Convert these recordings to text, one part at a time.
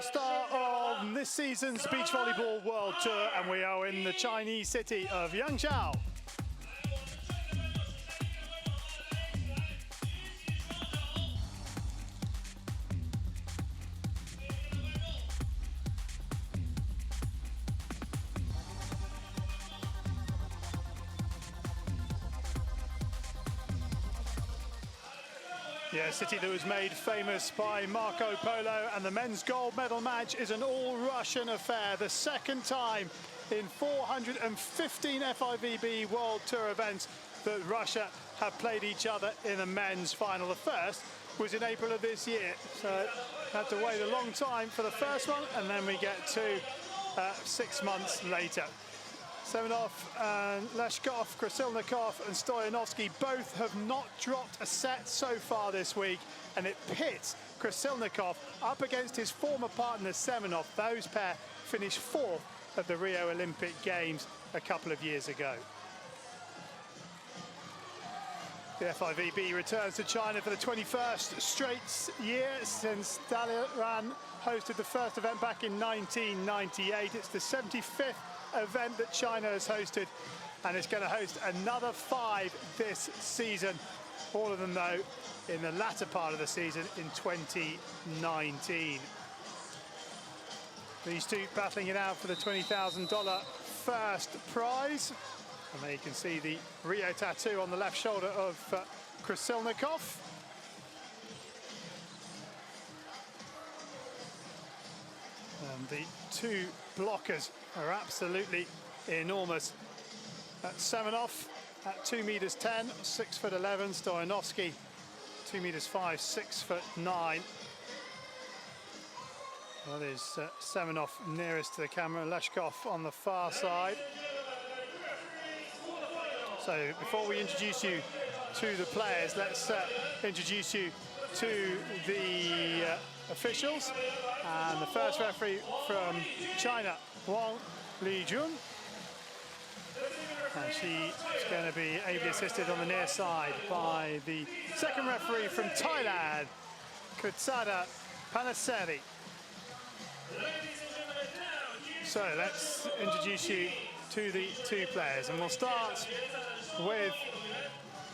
last start of this season's Beach Volleyball World Tour, and we are in the Chinese city of Yangzhou. Yeah, a city that was made famous by Marco Polo, and the men's gold medal match is an all-Russian affair. The second time in 415 FIVB World Tour events that Russia have played each other in a men's final. The first was in April of this year, so had to wait a long time for the first one, and then we get to 6 months later. Semenov and Leshkov, Krasilnikov and Stoyanovsky both have not dropped a set so far this week, and it pits Krasilnikov up against his former partner Semenov. Those pair finished 4th at the Rio Olympic Games a couple of years ago. The FIVB returns to China for the 21st straight year since Dalian hosted the first event back in 1998. It's the 75th event that China has hosted, and it's going to host another 5 this season, all of them though in the latter part of the season in 2019. These two battling it out for the $20,000 first prize, and there you can see the Rio tattoo on the left shoulder of Krasilnikov. And the two blockers are absolutely enormous. Semenov at 2 meters 10, 6'11". Stoyanovsky 2 meters 5, 6'9". That is Semenov nearest to the camera, Leshkov on the far side. So before we introduce you to the players, let's introduce you to the officials. And the first referee from China, Wang Lijun. And she's going to be ably assisted on the near side by the second referee from Thailand, Kutsada Panaseri. So let's introduce you to the two players, and we'll start with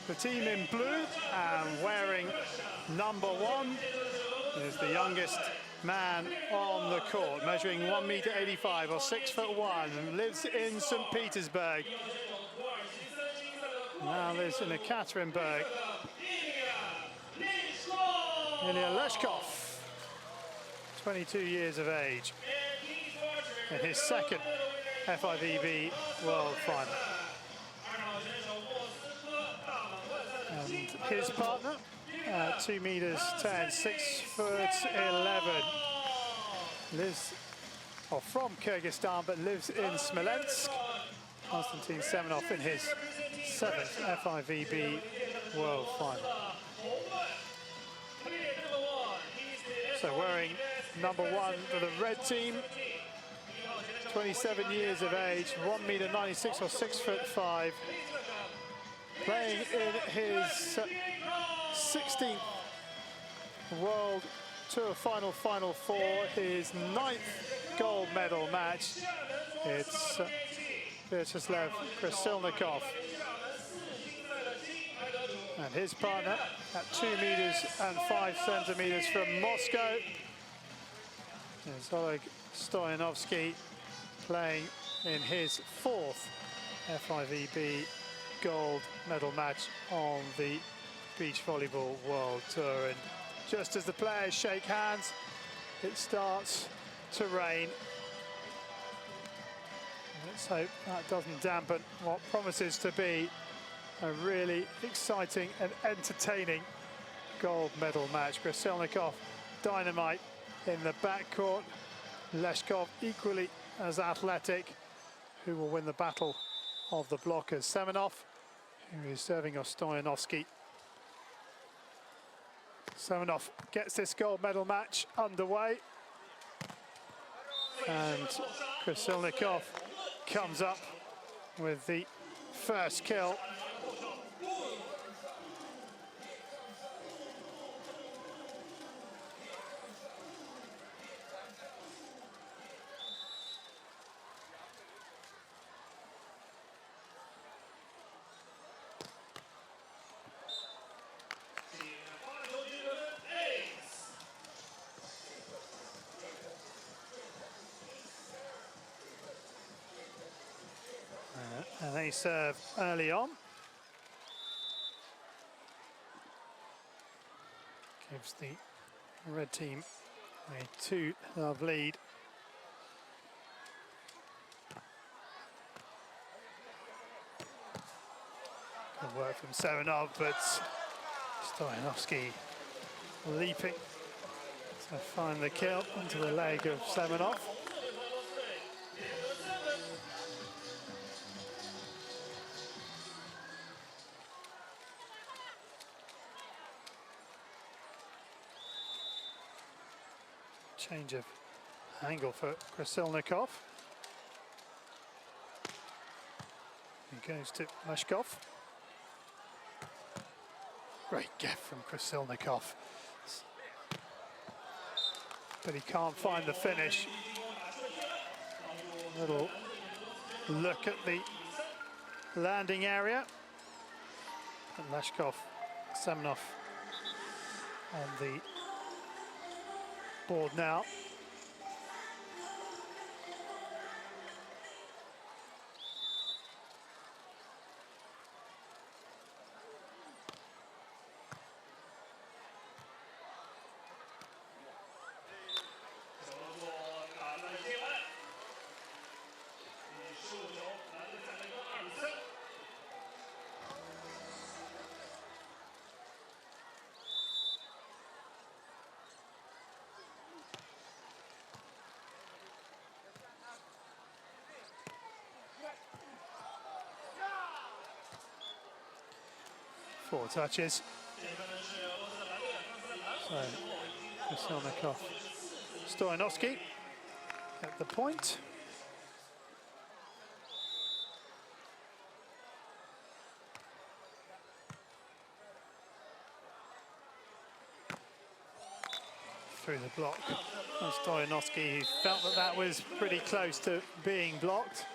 the team in blue, and wearing number 1 is the youngest man on the court, measuring 1.85 or 6'1", and lives in St. Petersburg. Now lives in Ekaterinburg. Ilya Leshkov, 22 years of age, in his second FIVB World Final. And his partner, 2 meters 10, 6'11", lives from Kyrgyzstan but lives in Smolensk. Konstantin Semenov in his 7th FIVB World Final. So wearing number 1 for the red team, 27 years of age, 1.96 or 6'5", playing in his 16th World Tour Final for his 9th gold medal match. It's Vyacheslav Krasilnikov. And his partner at 2 meters and 5 centimeters from Moscow is Oleg Stoyanovsky, playing in his 4th FIVB gold medal match on the Beach Volleyball World Tour. And just as the players shake hands, it starts to rain. Let's hope that doesn't dampen what promises to be a really exciting and entertaining gold medal match. Krasilnikov, dynamite in the backcourt. Leshkov, equally as athletic, who will win the battle of the blockers. Semenov, who is serving off Stoyanovsky. Semenov gets this gold medal match underway, and Krasilnikov comes up with the first kill. a serve early on. Gives the red team a 2-love lead. Good work from Semenov, but Stoyanovski leaping to find the kill into the leg of Semenov. Change of angle for Krasilnikov. He goes to Leshkov. Great gift from Krasilnikov. But he can't find the finish. Little look at the landing area. And Leshkov, Semenov on the board now. Four touches. So, Krasilnikov, Stoyanovski at the point. Through the block. And Stoyanovski felt that that was pretty close to being blocked.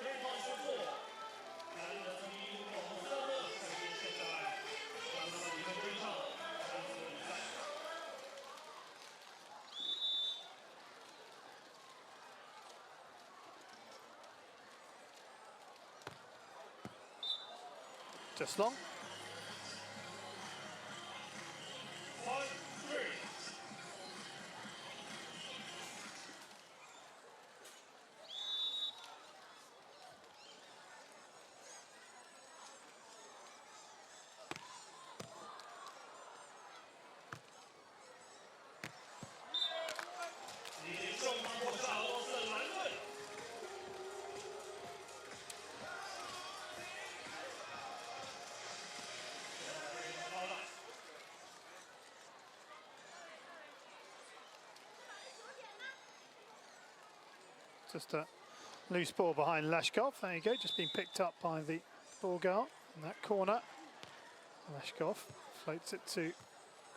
Just long. Just a loose ball behind Leshkov. There you go, just been picked up by the ball girl in that corner. Leshkov floats it to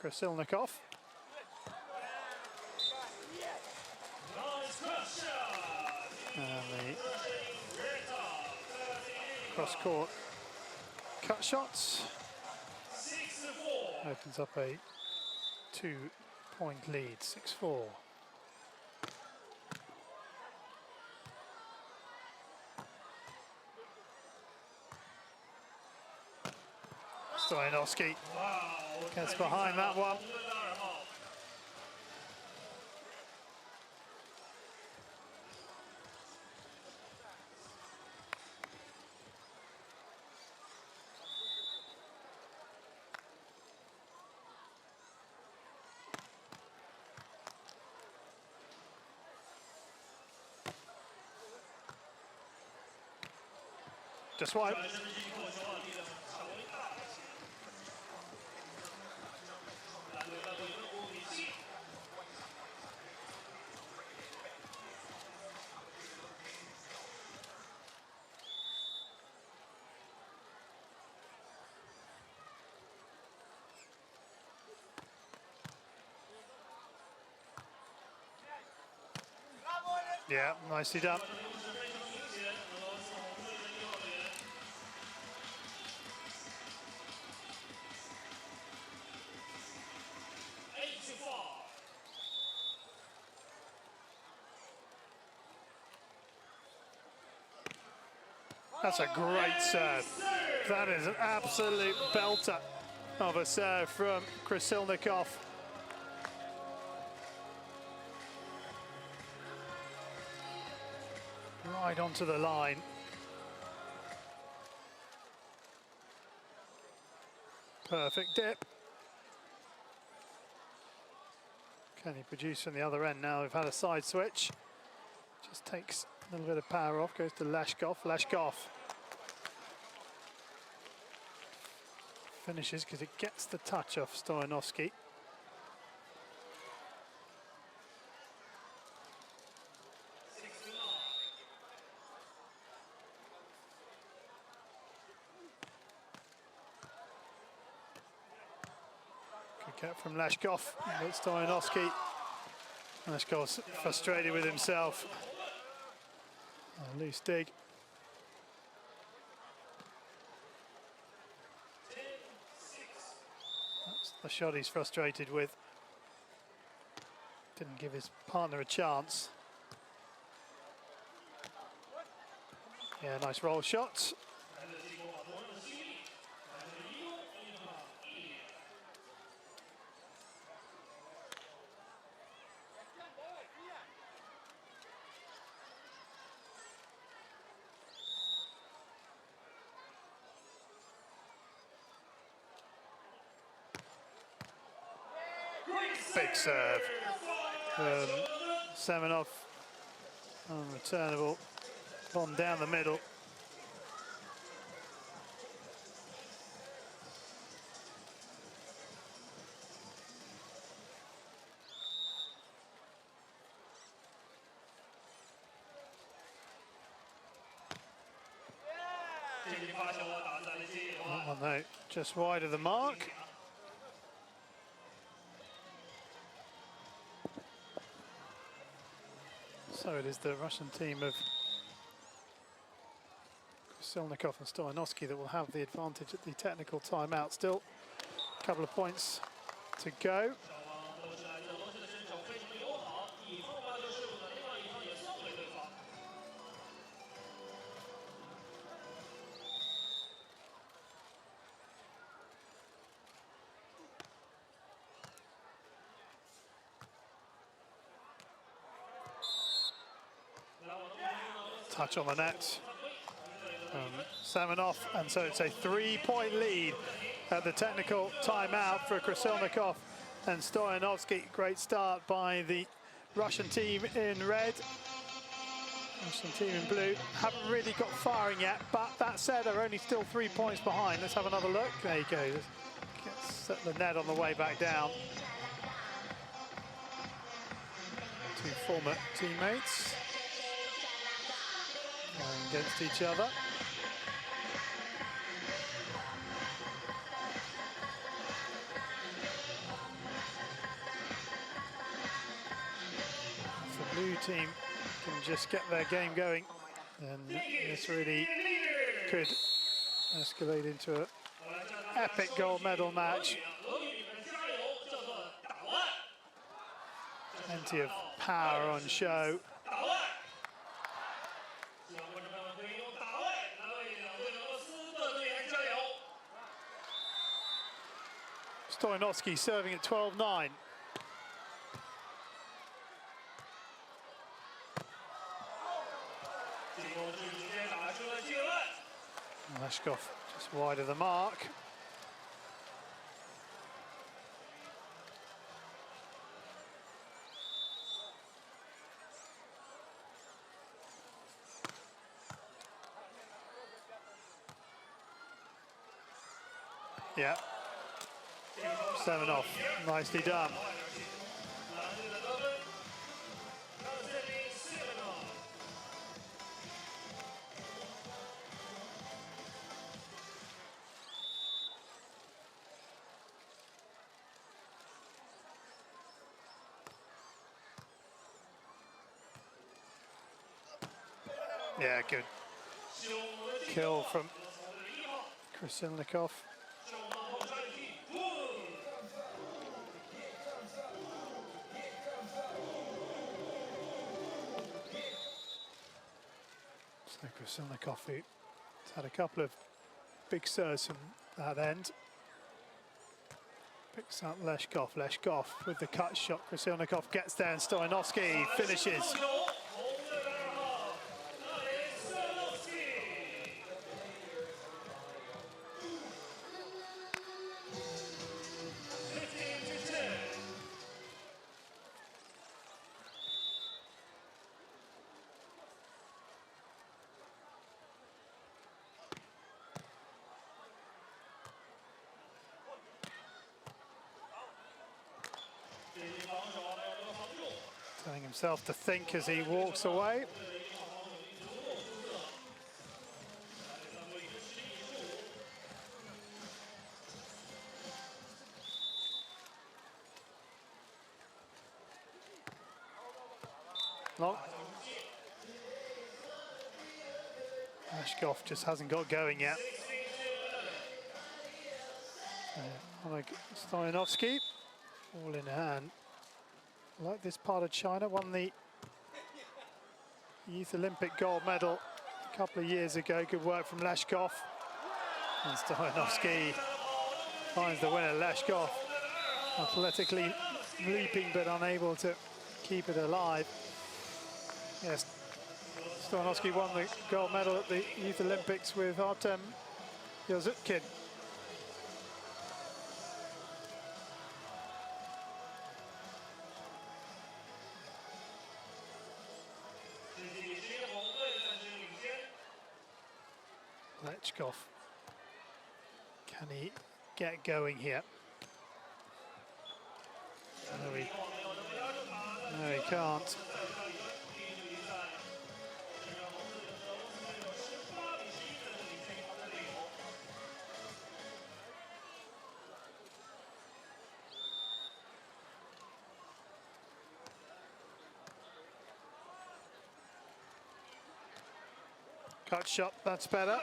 Krasilnikov. And the cross-court cut shots opens up a 2-point lead, 6-4. Stoyanovski gets behind that one. Just wide. Yeah, nicely done. That's a great serve. That is an absolute belter of a serve from Krasilnikov. Right onto the line. Perfect dip. Can he produce from the other end now? We've had a side switch. Just takes a little bit of power off, goes to Leshkov. Leshkov finishes because it gets the touch off Stoyanovski. Good get from Leshkov, but Stoyanovski. Leshkov's frustrated with himself. Oh, loose dig. That's the shot he's frustrated with. Didn't give his partner a chance. Yeah, nice roll shot. Big serve. Semenov, unreturnable. On down the middle. That one though, just wide of the mark. So it is the Russian team of Krasilnikov and Stoyanovski that will have the advantage at the technical timeout. Still a couple of points to go. Touch on the net. Semenov, and so it's a 3-point lead at the technical timeout for Krasilnikov and Stoyanovski. Great start by the Russian team in red. Russian team in blue haven't really got firing yet, but that said, they're only still 3 points behind. Let's have another look. There you go. Set the net on the way back down. Two former teammates against each other. If the blue team can just get their game going, then this really could escalate into an epic gold medal match. Plenty of power on show. Stoyanovski serving at 12-9. Leshkov just wide of the mark. Yeah. Semenov, nicely done. Yeah, good kill from Krasilnikov. So Krasilnikov, who He's had a couple of big serves from that end. Picks up Leshkov. Leshkov with the cut shot. Krasilnikov gets there and Stoyanovski finishes. Telling himself to think as he walks away. Long. Leshkov just hasn't got going yet. Stoyanovski, all in hand. Like this part of China, won the Youth Olympic gold medal a couple of years ago. Good work from Leshkov. And Stoyanovski finds the winner. Leshkov athletically leaping but unable to keep it alive. Yes, Stoyanovski won the gold medal at the Youth Olympics with Artem Yazutkin. Leshkov, can he get going here? No, he can't. Cut shot, that's better.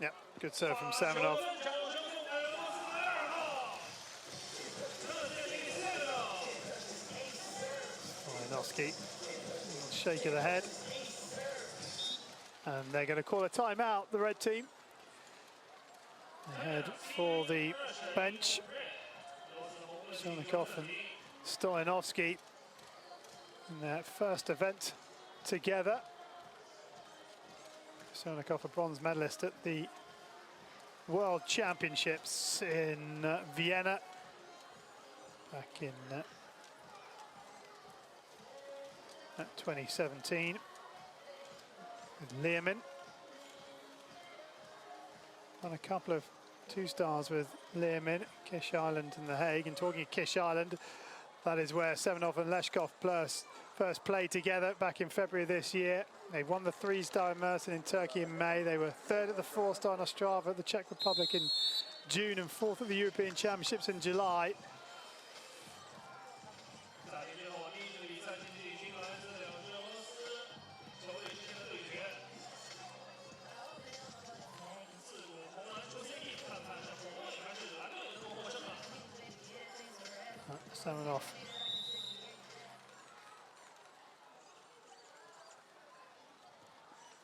Yep, good serve from Samanov. Stoyanovski, shake of the head. And they're going to call a timeout, the red team. They head for the bench. Krasilnikov and Stoyanovski in their first event together. Krasilnikov, a bronze medalist at the World Championships in Vienna back in 2017. With Learmin. Won a couple of 2 stars with Learmin, Kish Island and The Hague. And talking of Kish Island, that is where Semenov and Leshkov first played together back in February this year. They won the 3-star in Mersin in Turkey in May. They were 3rd at the 4-star in Ostrava at the Czech Republic in June and 4th at the European Championships in July. Semenov.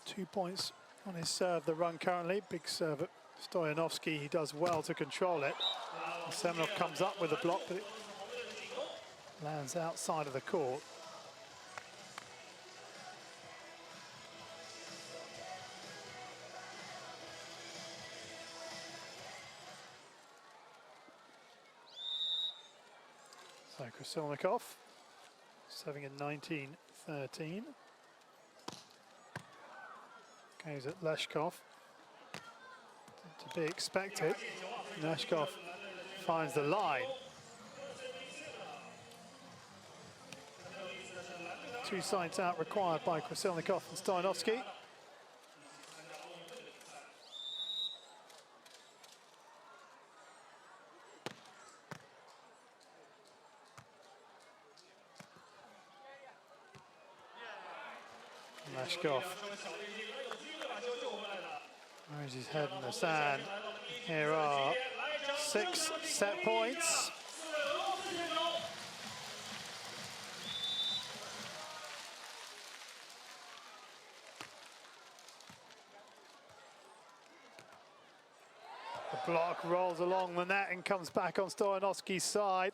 2 points on his serve, the run currently. Big serve at Stoyanovski. He does well to control it. Semenov comes up with a block, but it lands outside of the court. So Krasilnikov, serving in 19-13. Goes at Leshkov. To be expected. Leshkov finds the line. 2 sides out required by Krasilnikov and Stoyanovski. Leshkov Where's his head in the sand? Here are 6 set points. The block rolls along the net and comes back on Stoyanovski's side.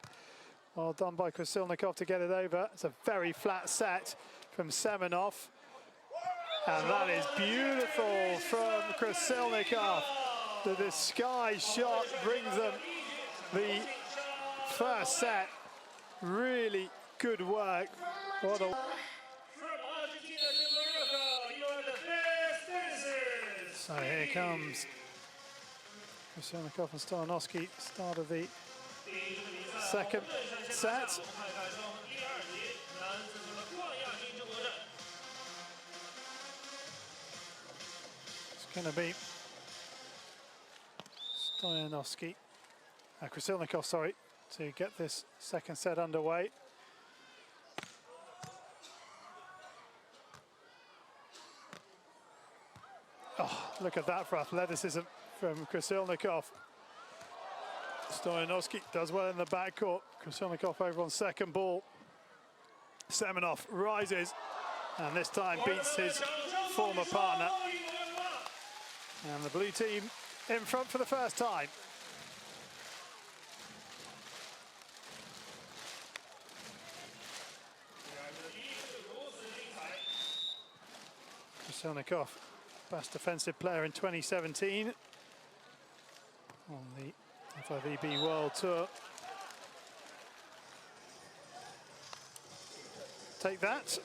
Well done by Krasilnikov to get it over. It's a very flat set from Semenov. And that is beautiful from Krasilnikov. The disguise shot brings them the first set. Really good work. What a... So here comes Krasilnikov and Stoyanovski, start of the second set. It's going to be Stoyanovski, Krasilnikov, sorry, to get this second set underway. Oh, look at that for athleticism from Krasilnikov. Stoyanovski does well in the backcourt. Krasilnikov over on second ball. Semenov rises and this time beats his former partner. And the blue team in front for the first time. Krasilnikov, best defensive player in 2017 on the FIVB World Tour. Take that.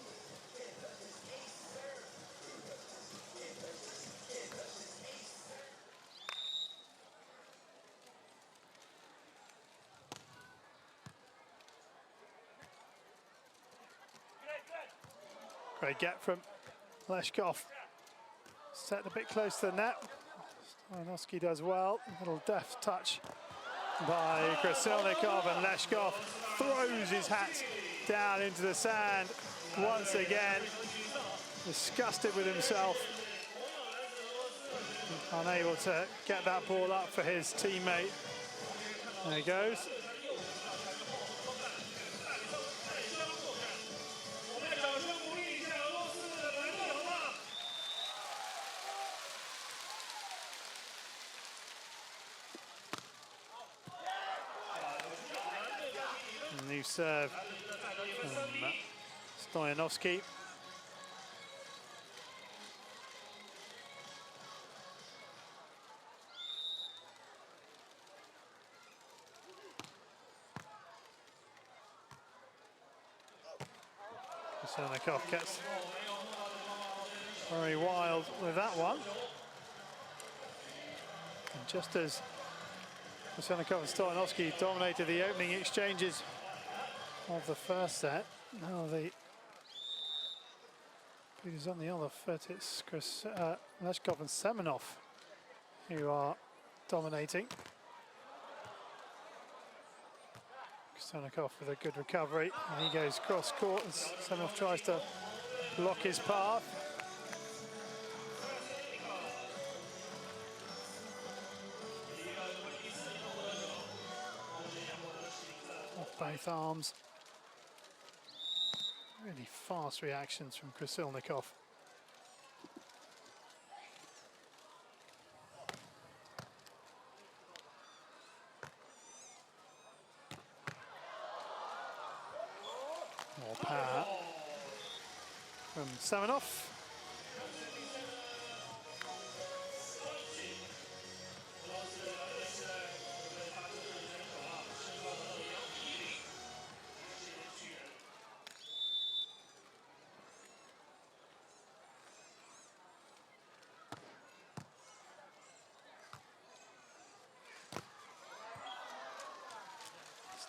Great get from Leshkov. Set a bit close to the net. Stoyanovski does well. A little deft touch by Krasilnikov, and Leshkov throws his hat down into the sand once again. Disgusted with himself. Unable to get that ball up for his teammate. There he goes. New serve from Stoyanovski. Krasilnikov gets very wild with that one. And just as Krasilnikov and Stoyanovski dominated the opening exchanges of the first set, now the lead is on the other foot. It's Leshkov and Semenov who are dominating. Krasilnikov with a good recovery, and he goes cross court as Semenov tries to block his path. Off both arms. Really fast reactions from Krasilnikov. More power from Semenov.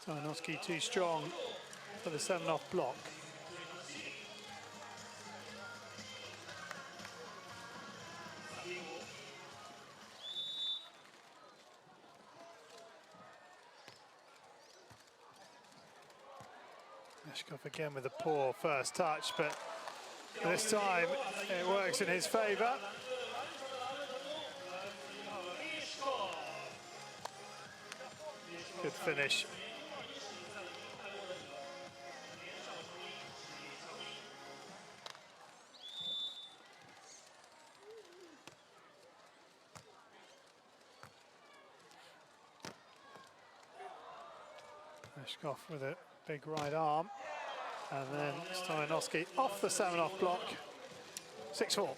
Stoyanovski too strong for the Semenov block. Leshkov again with a poor first touch, but this time it works in his favour. Good finish. Leshkov with a big right arm. And then Stoyanovski off the Semenov block. 6-4.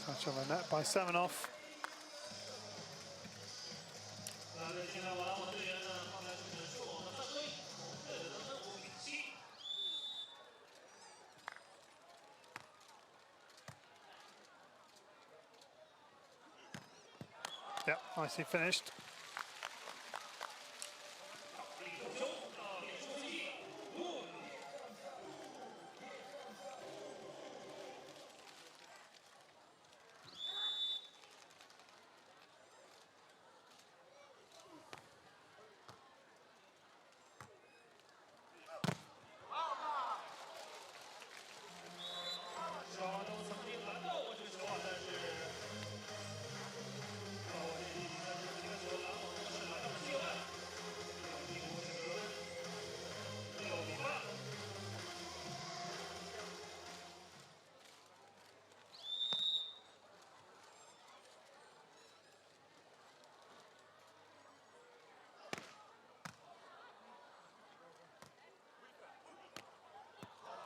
Touch on the net by Semenov. Yep, nicely finished.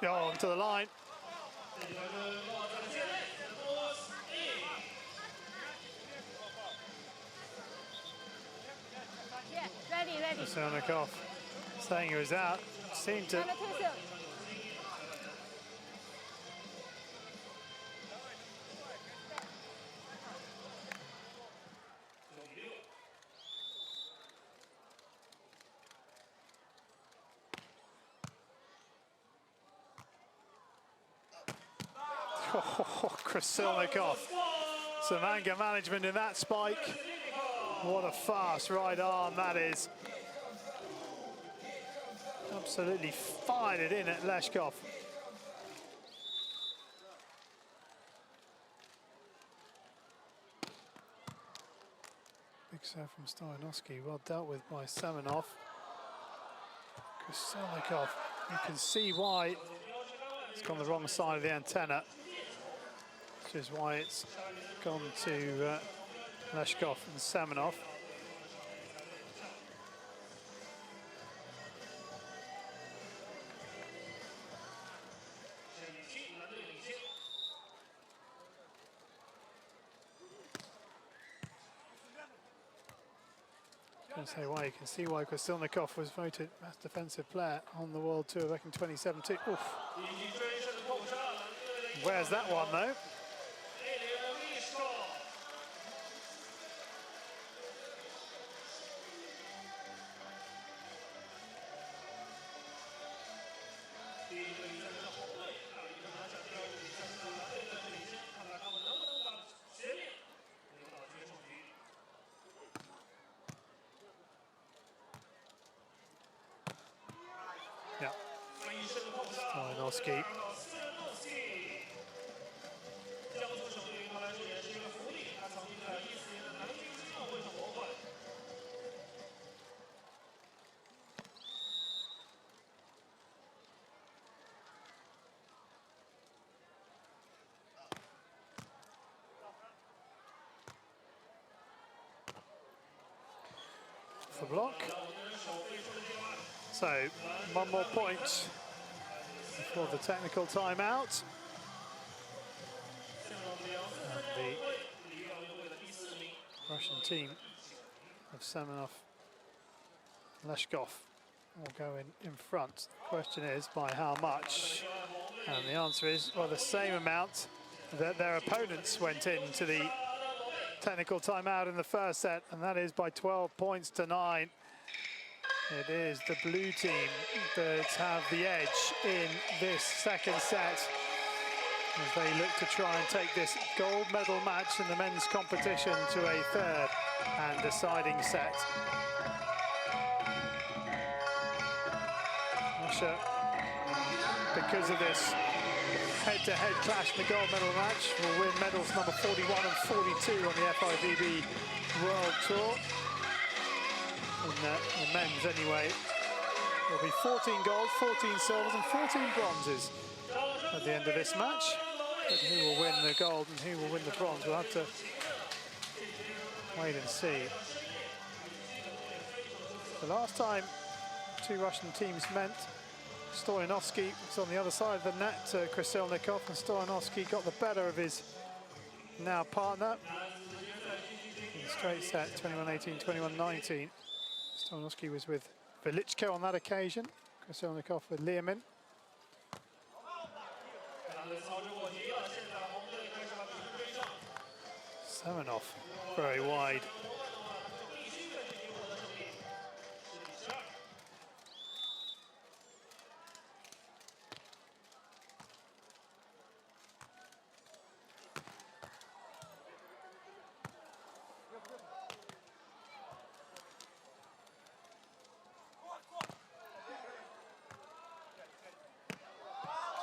Go on to the line. Ready. Selnikov saying he was out. Seemed to. Oh, Krasilnikov. Some anger management in that spike. What a fast right arm that is. Absolutely fired it in at Leshkov. Big serve from Stoyanovski, well dealt with by Semenov. Krasilnikov, you can see why it's gone the wrong side of the antenna, which is why it's gone to Leshkov and Semenov. I was going to say why. You can see why Krasilnikov was voted best defensive player on the World Tour back in 2017. Oof. Where's that one though? Yeah. Stoyanovski. The block. So, one more point before the technical timeout. And the Russian team of Semenov, Leshkov will go in front. The question is, by how much? And the answer is, well, the same amount that their opponents went into the technical timeout in the first set, and that is by 12 points to 9. It is the blue team that have the edge in this second set as they look to try and take this gold medal match in the men's competition to a third and deciding set. Russia, because of this head-to-head clash in the gold medal match, will win medals number 41 and 42 on the FIVB World Tour. In the men's anyway, there'll be 14 golds, 14 silvers and 14 bronzes at the end of this match. But who will win the gold and who will win the bronze, we'll have to wait and see. The last time two Russian teams met, Stoyanovsky was on the other side of the net to Krasilnikov, and Stoyanovsky got the better of his now partner in the straight set, 21-18, 21-19. Stoyanovsky was with Velichko on that occasion, Krasilnikov with Liamin. Semenov very wide.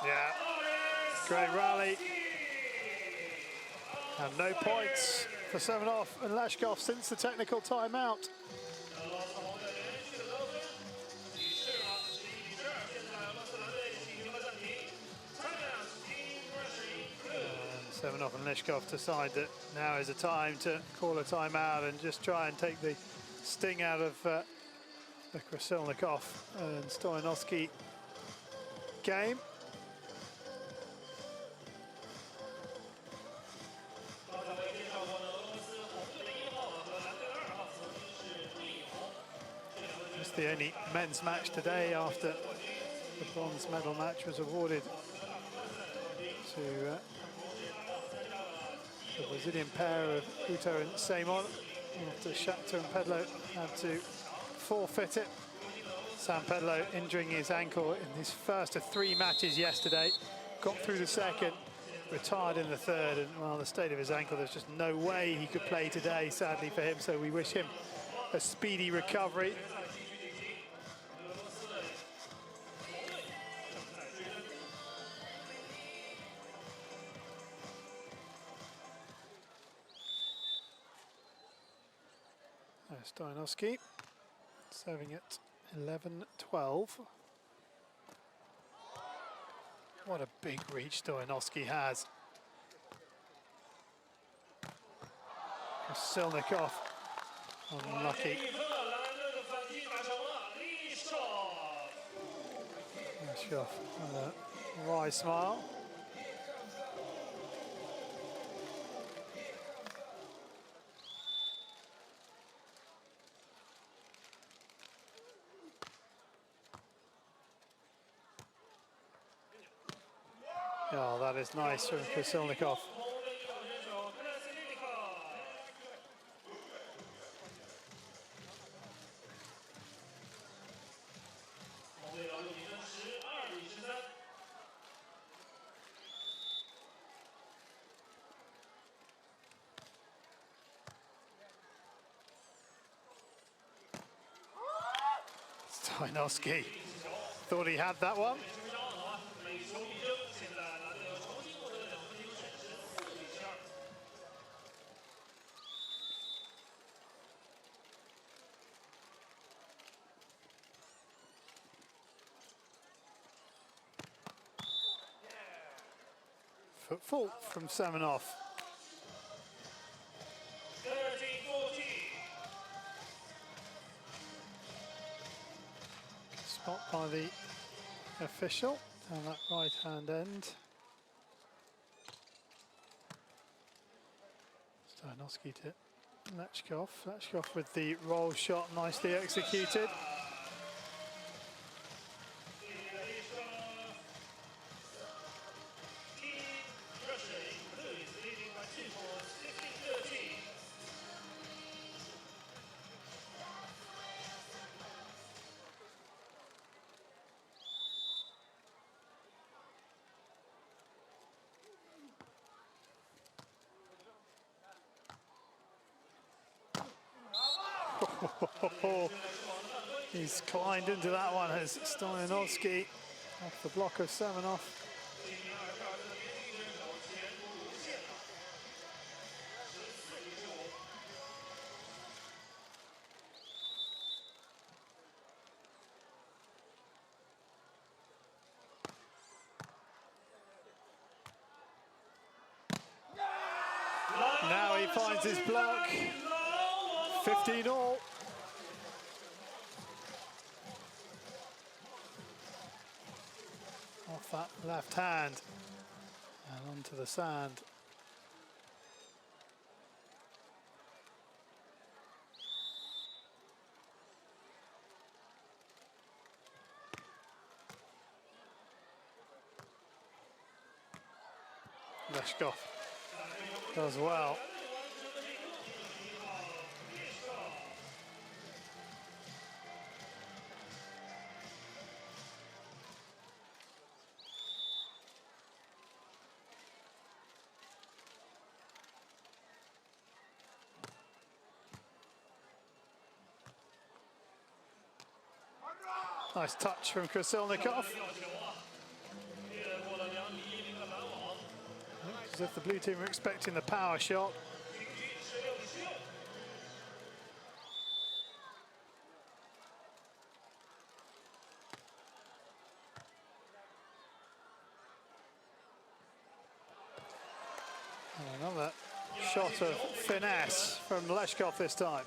Yeah, great rally. And no points for Semenov and Leshkov since the technical timeout. Semenov and Leshkov decide that now is the time to call a timeout and just try and take the sting out of the Krasilnikov and Stoyanovsky game. It's the only men's match today after the bronze medal match was awarded to the Brazilian pair of Uto and Simon after Shakhtar and Pedlo had to forfeit it. San Pedlo injuring his ankle in his first of 3 matches yesterday, got through the second, retired in the third, and well, the state of his ankle, there's just no way he could play today, sadly for him, so we wish him a speedy recovery. Stoyanovsky serving at 11-12. What a big reach Stoyanovsky has. Krasilnikov unlucky. Leshkov with a wry smile. Oh, that is nice from Krasilnikov. Stoyanovsky thought he had that one. Fault from Semenov. Spot by the official on that right hand end. Stoyanovsky to Leshkov. Leshkov with the roll shot nicely executed. He's climbed into that one as Stoyanovski off the block of Semenov. Now he finds his block. 15-all. Off that left hand and onto the sand. Leshkov does well. Nice touch from Krasilnikov. Looks as if the blue team were expecting the power shot. And another shot of finesse from Leshkov this time.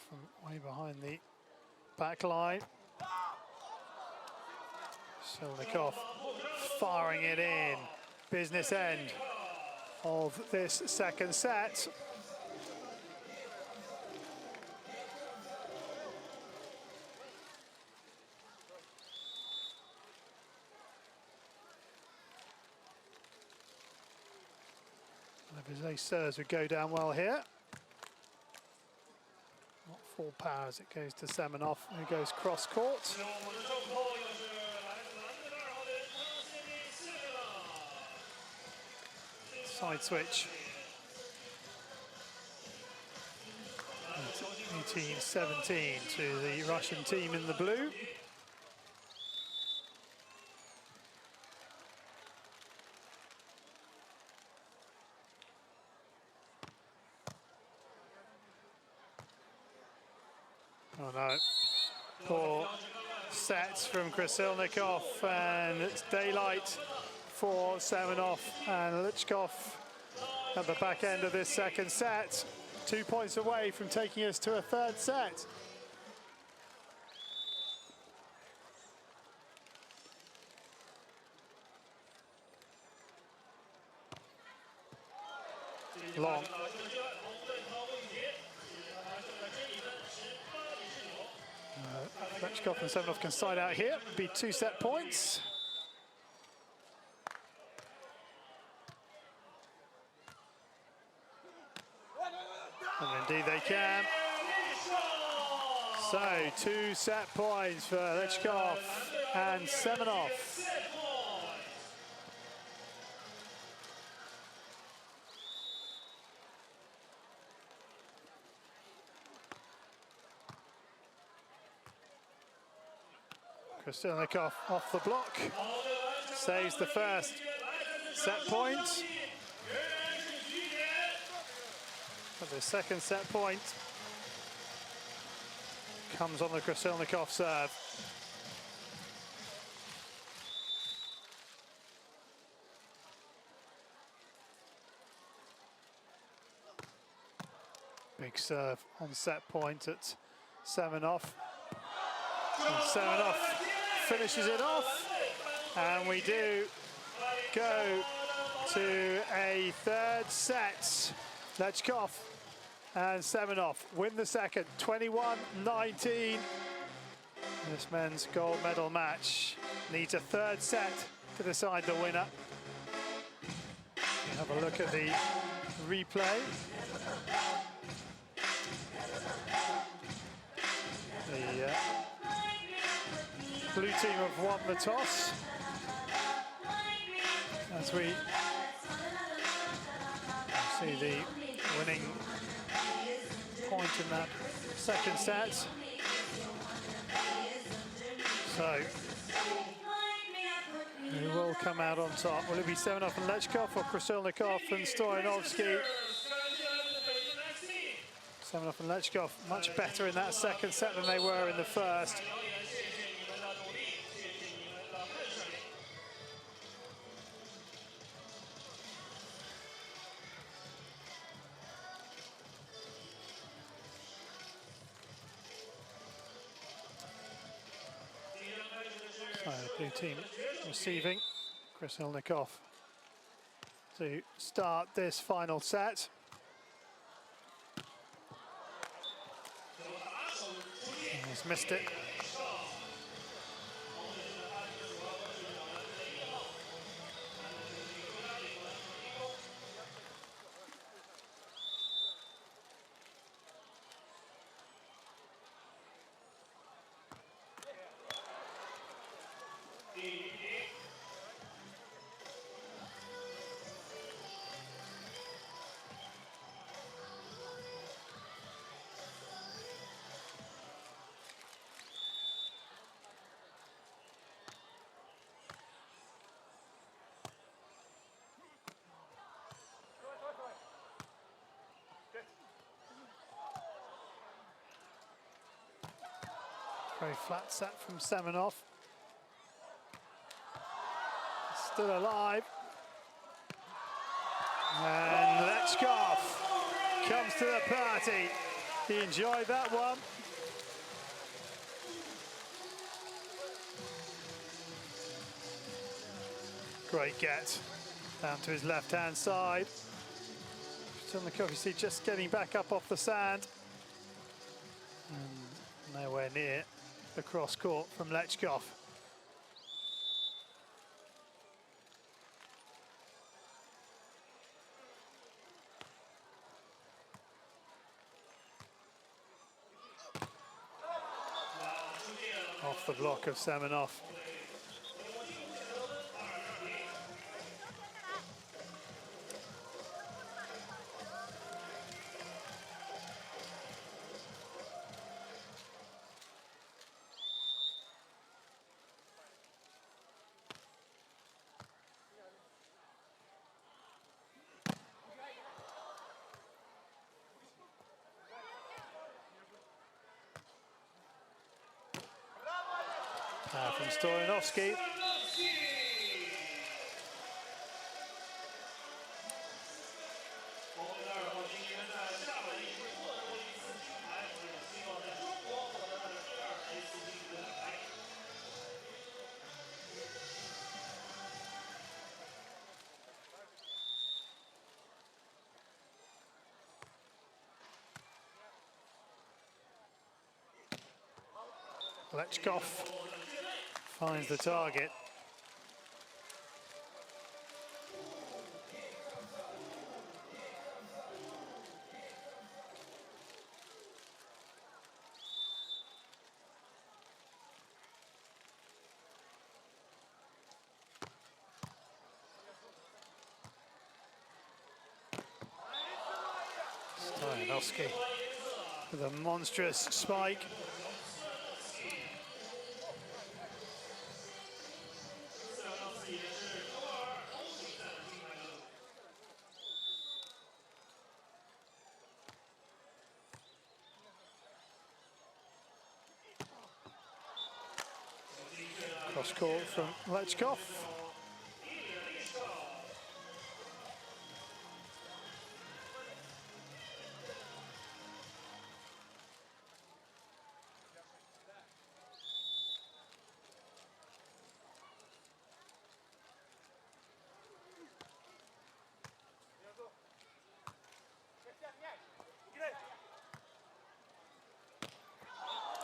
From way behind the back line. Silnikov firing it in. Business end of this second set. His ace serves would go down well here. Not full power as it goes to Semenov, who goes cross court. Side switch. 18-17 to the Russian team in the blue. Oh no, poor sets from Krasilnikov, and it's daylight for Semenov and Lichkov at the back end of this second set. 2 points away from taking us to a third set. Long. Lichkov and Semenov can side out here, be 2 set points. And indeed they can. So 2 set points for Lichkov and Semenov. Krasilnikov off the block, saves the first set point. But the second set point comes on the Krasilnikov serve. Big serve on set point at Semenov. And Semenov finishes it off, and we do go to a third set. Lichkov and Semenov win the second, 21-19. This men's gold medal match needs a third set to decide the winner. Have a look at the replay. Blue team have won the toss. As we see the winning point in that second set. So, who will come out on top? Will it be Semenov and Lechkov or Krasilnikov and Stoyanovsky? Semenov and Lechkov much better in that second set than they were in the first. So, blue team receiving Krasilnikov to start this final set. He's missed it. Very flat set from Semenov. Still alive. And Lechkov comes to the party. He enjoyed that one. Great get. Down to his left-hand side. Krasilnikov, you see, just getting back up off the sand. And nowhere near the cross court from Lechkov. Off the block of Semenov. From Stoyanovsky. Lechkov finds the target. Stoyanovsky with a monstrous spike. Cross court from Lechkov.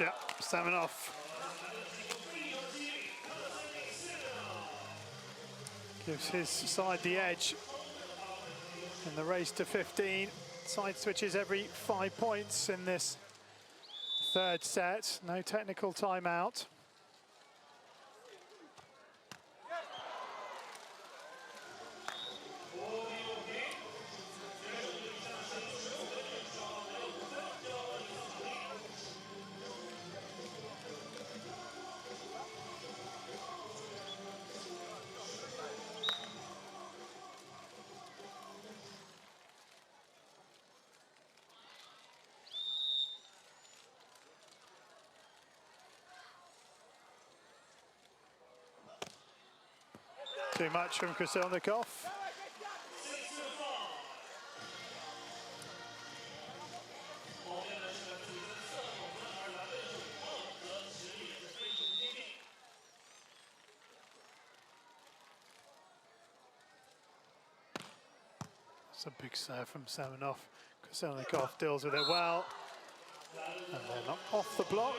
Yeah, Semenov. Gives his side the edge in the race to 15. Side switches every 5 points in this third set. No technical timeout. Too much from Krasilnikov. It's a big serve from Semenov. Krasilnikov deals with it well. And then off the block.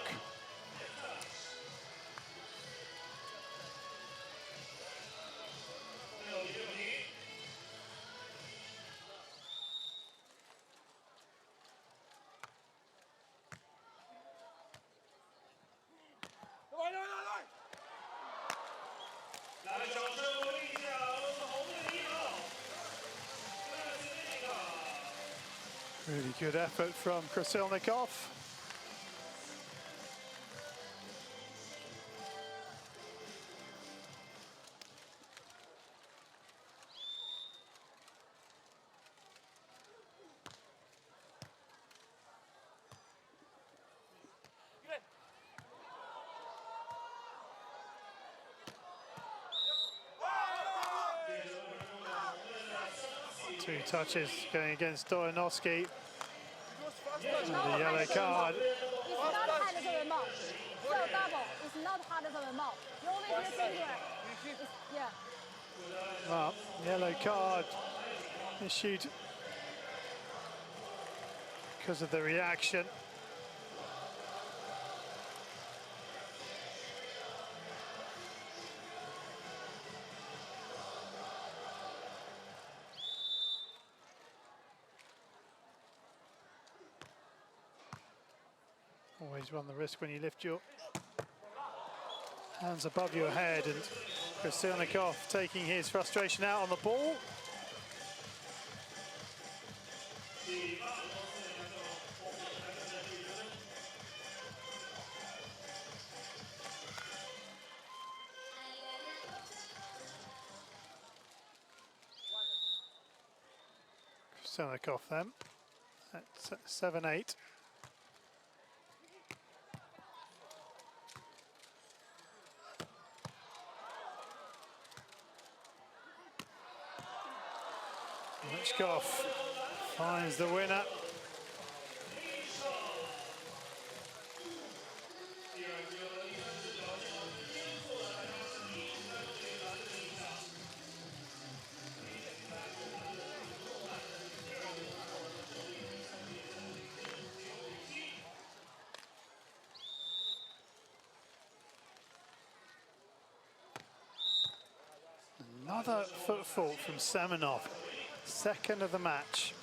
Really good effort from Krasilnikov. Two touches going against Stoyanovski. And the yellow card. It's not hard as a remote. So double. It's not hard as a remote. You always use finger. Yeah. Well, yellow card issued because of the reaction. Always run the risk when you lift your hands above your head, and Krasilnikov taking his frustration out on the ball. Krasilnikov then at 7-8. Lichkov finds the winner. Another foot fault from Semenov. Second of the match.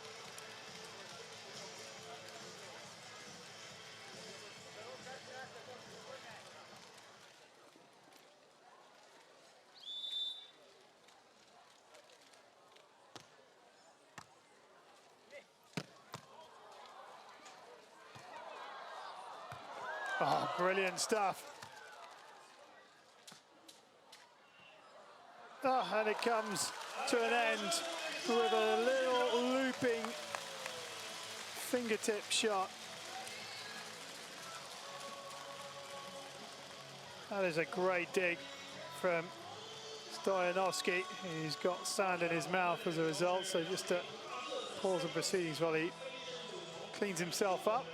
Oh, brilliant stuff. Oh, and it comes to an end with a little looping fingertip shot. That is a great dig from Stoyanovski. He's got sand in his mouth as a result, so just to pause the proceedings while he cleans himself up.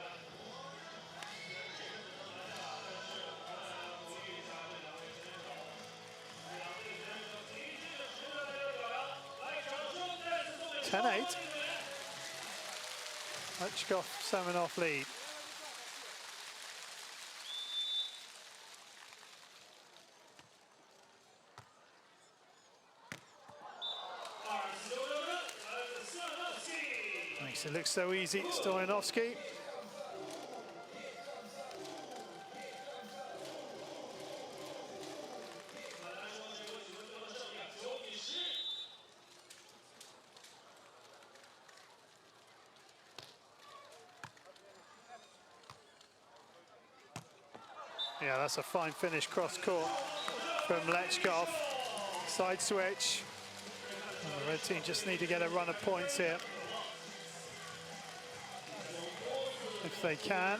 (10-8). Lichkov, Semenov lead. Makes it look so easy, Stoyanovski. Yeah, that's a fine finish cross-court from Lichkov. Side switch. And the red team just need to get a run of points here. If they can.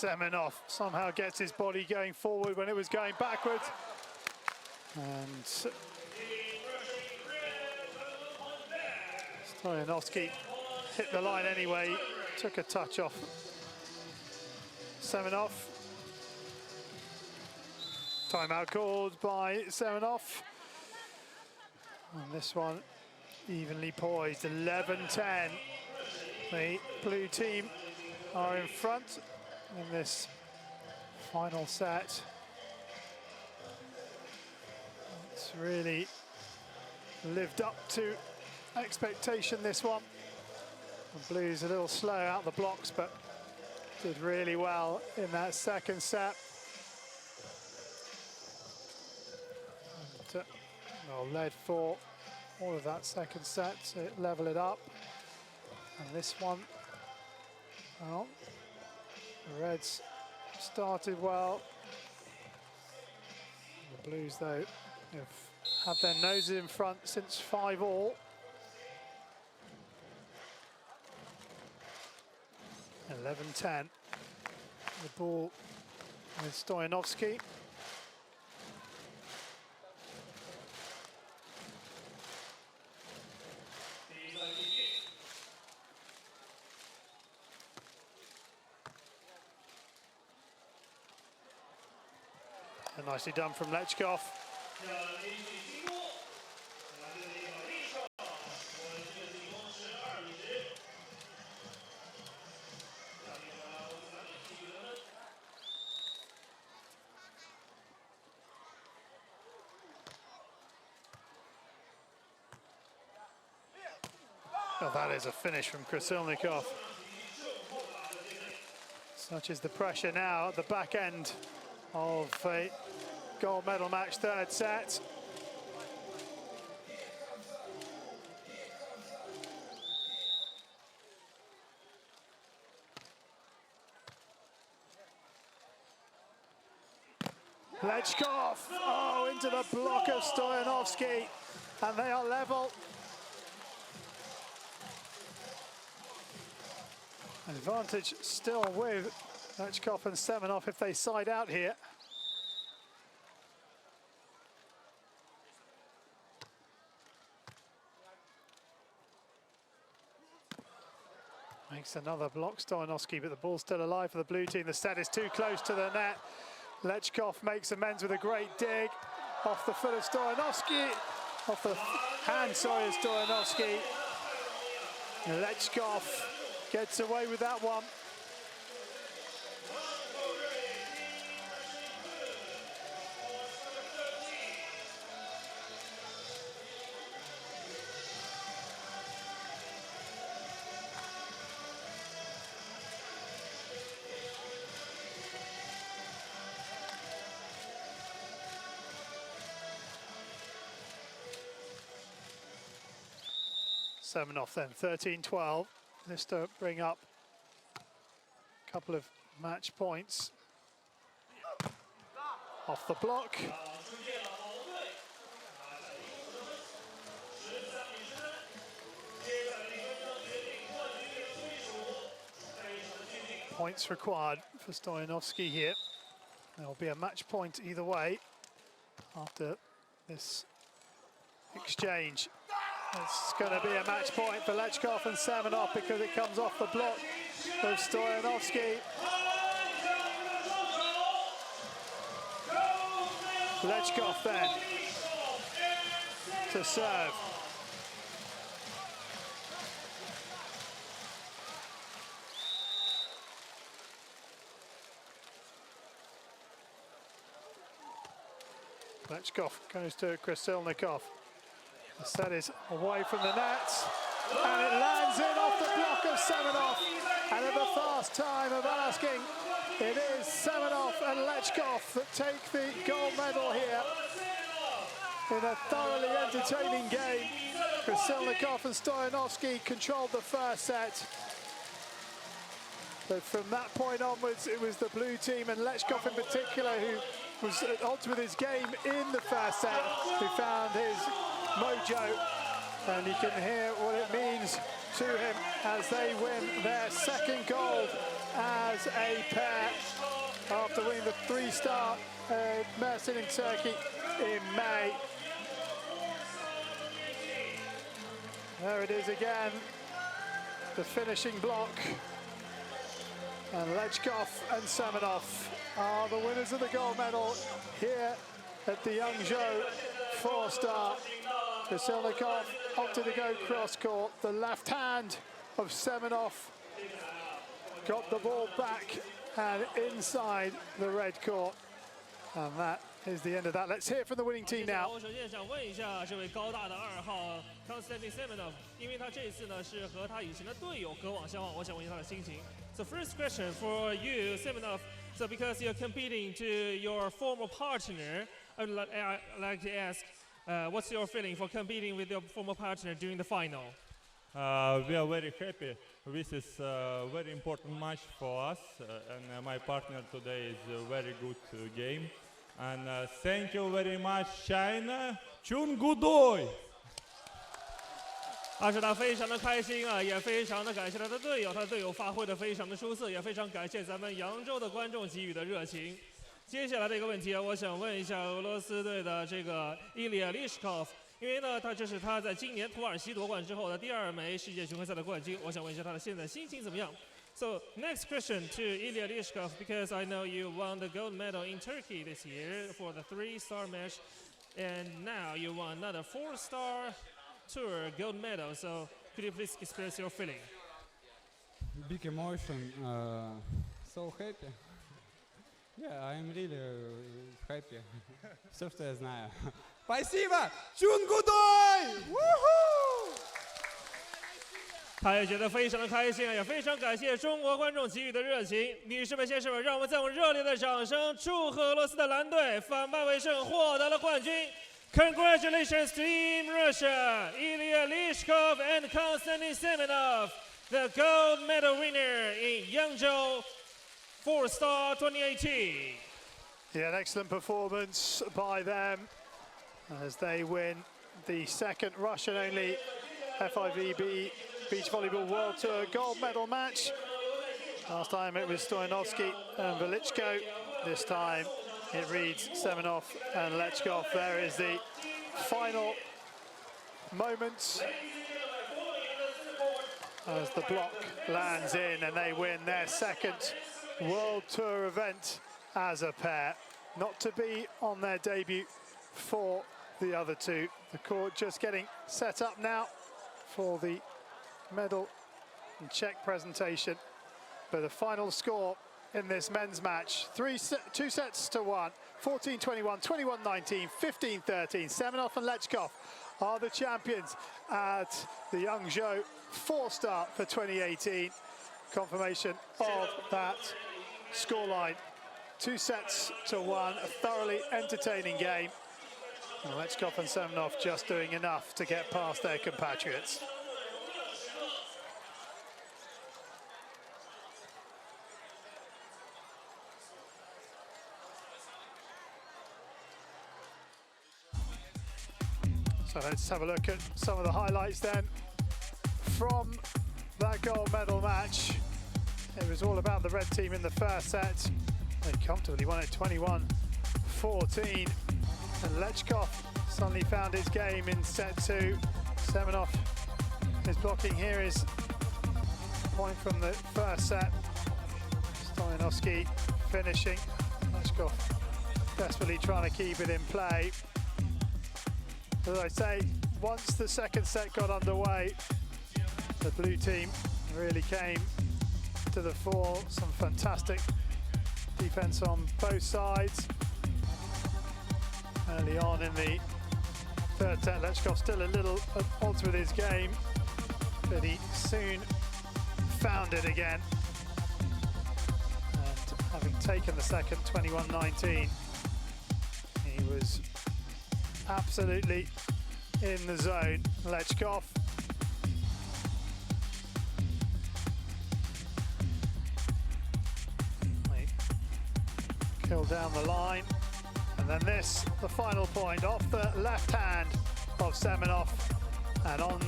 Semenov somehow gets his body going forward when it was going backwards. And Stoyanovski hit the line anyway, took a touch off Semenov. Timeout called by Semenov. And this one evenly poised, 11-10. The blue team are in front in this final set. It's really lived up to expectation, this one. The Blues a little slow out the blocks, but did really well in that second set. And, well, led for all of that second set to level it up. And this one, well, the Reds started well. The Blues, though, have had their noses in front since 5-all. 11-10. The ball with Stoyanovski. And nicely done from Lechkov. Oh, that is a finish from Krasilnikov. Such is the pressure now at the back end of a gold medal match, third set. Lechkov, oh, into the block of Stoyanovski, and they are level. Advantage still with Lechkov and Semenov if they side out here. Makes another block, Stoyanovski, but the ball's still alive for the blue team. The set is too close to the net. Lechkov makes amends with a great dig off the foot of Stoyanovski, off the hand, sorry, of Stoyanovski. Lechkov gets away with that one. Semenov then, 13-12. This to bring up a couple of match points. Off the block. Points required for Stoyanovski here. There will be a match point either way after this exchange. It's going to be a match point for Lechkov and Semenov because it comes off the block of Stoyanovski. Lechkov then to serve. Lechkov goes to Krasilnikov. The set is away from the net, and it lands in off the block of Semenov. And at the fast time of asking, it is Semenov and Lechkov that take the gold medal here in a thoroughly entertaining game. Krasilnikov and Stoyanovski controlled the first set. But from that point onwards, it was the blue team and Lechkov in particular who was at odds with his game in the first set, who found his mojo, and you can hear what it means to him as they win their second gold as a pair after winning the three-star Mersin in Turkey in May. There it is again, the finishing block. And Lechkov and Semenov are the winners of the gold medal here at the Yangzhou four-star. Vasilnikov opted to go cross-court. The left hand of Semenov got the ball back and inside the red court. And that is the end of that. Let's hear from the winning team now. 我首先想问一下这位高大的2号 Konstantin Semenov， 因为他这次呢是和他以前的队友隔网相望，我想问一下他的心情。So first question for you, Semenov. So because you're competing to your former partner, I'd like to ask, what's your feeling for competing with your former partner during the final? We are very happy. This is a very important match for us, and my partner today is a very good game. And thank you very much, China. Chun Gudoi. 他说他非常的开心啊，也非常的感谢他的队友，他的队友发挥的非常的出色，也非常感谢咱们扬州的观众给予的热情。接下来的一个问题，我想问一下俄罗斯队的这个伊利亚利什科夫，因为呢，这是他在今年土耳其夺冠之后的第2枚世界巡回赛的冠军，我想问一下他的现在心情怎么样？ So next question to Ilya Lishkov, because I know you won the gold medal in Turkey this year for the 3-star match, and now you won another 4-star tour gold medal. So could you please express your feeling? Big emotion, so happy. Yeah, I'm really happy. Все, что я знаю. Спасибо, Чун Гудой! Woohoo! 他也觉得非常的开心啊，也非常感谢中国观众给予的热情。女士们、先生们，让我们再用热烈的掌声祝贺俄罗斯的蓝队反败为胜，获得了冠军。Congratulations, Team Russia, Ilya Lishkov and Konstantin Semenov, the gold medal winner in Yangzhou 4-star 2018. Yeah, an excellent performance by them as they win the second Russian-only FIVB Beach Volleyball World Tour gold medal match. Last time it was Stoyanovsky and Velichko. This time it reads Semenov and Lechkov. There is the final moments as the block lands in and they win their second World Tour event as a pair. Not to be on their debut for the other two. The court just getting set up now for the medal and check presentation. But the final score in this men's match, 2 sets to 1, 14-21, 21-19, 15-13. Semenov and Lechkov are the champions at the Yangzhou 4-star for 2018. Confirmation of that scoreline. 2 sets to 1, a thoroughly entertaining game. And Lechkov and Semenov just doing enough to get past their compatriots. So let's have a look at some of the highlights then from that gold medal match. It was all about the red team in the first set. They comfortably won it 21-14. And Lechkov suddenly found his game in set 2. Semenov, his blocking here is point from the first set. Stoyanovsky finishing. Lechkov desperately trying to keep it in play. As I say, once the second set got underway, the blue team really came to the fore. Some fantastic defense on both sides. Early on in the third set, Lechkov still a little at odds with his game, but he soon found it again. And having taken the second 21-19, he was absolutely in the zone. Lechkov killed down the line, and then this, the final point, off the left hand of Semenov and on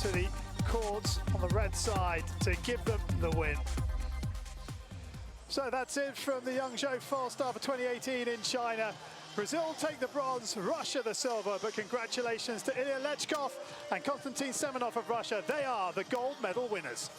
to the court on the red side to give them the win. So that's it from the Yangzhou Fall Star for 2018 in China. Brazil take the bronze, Russia the silver, but congratulations to Ilya Lechkov and Konstantin Semenov of Russia. They are the gold medal winners.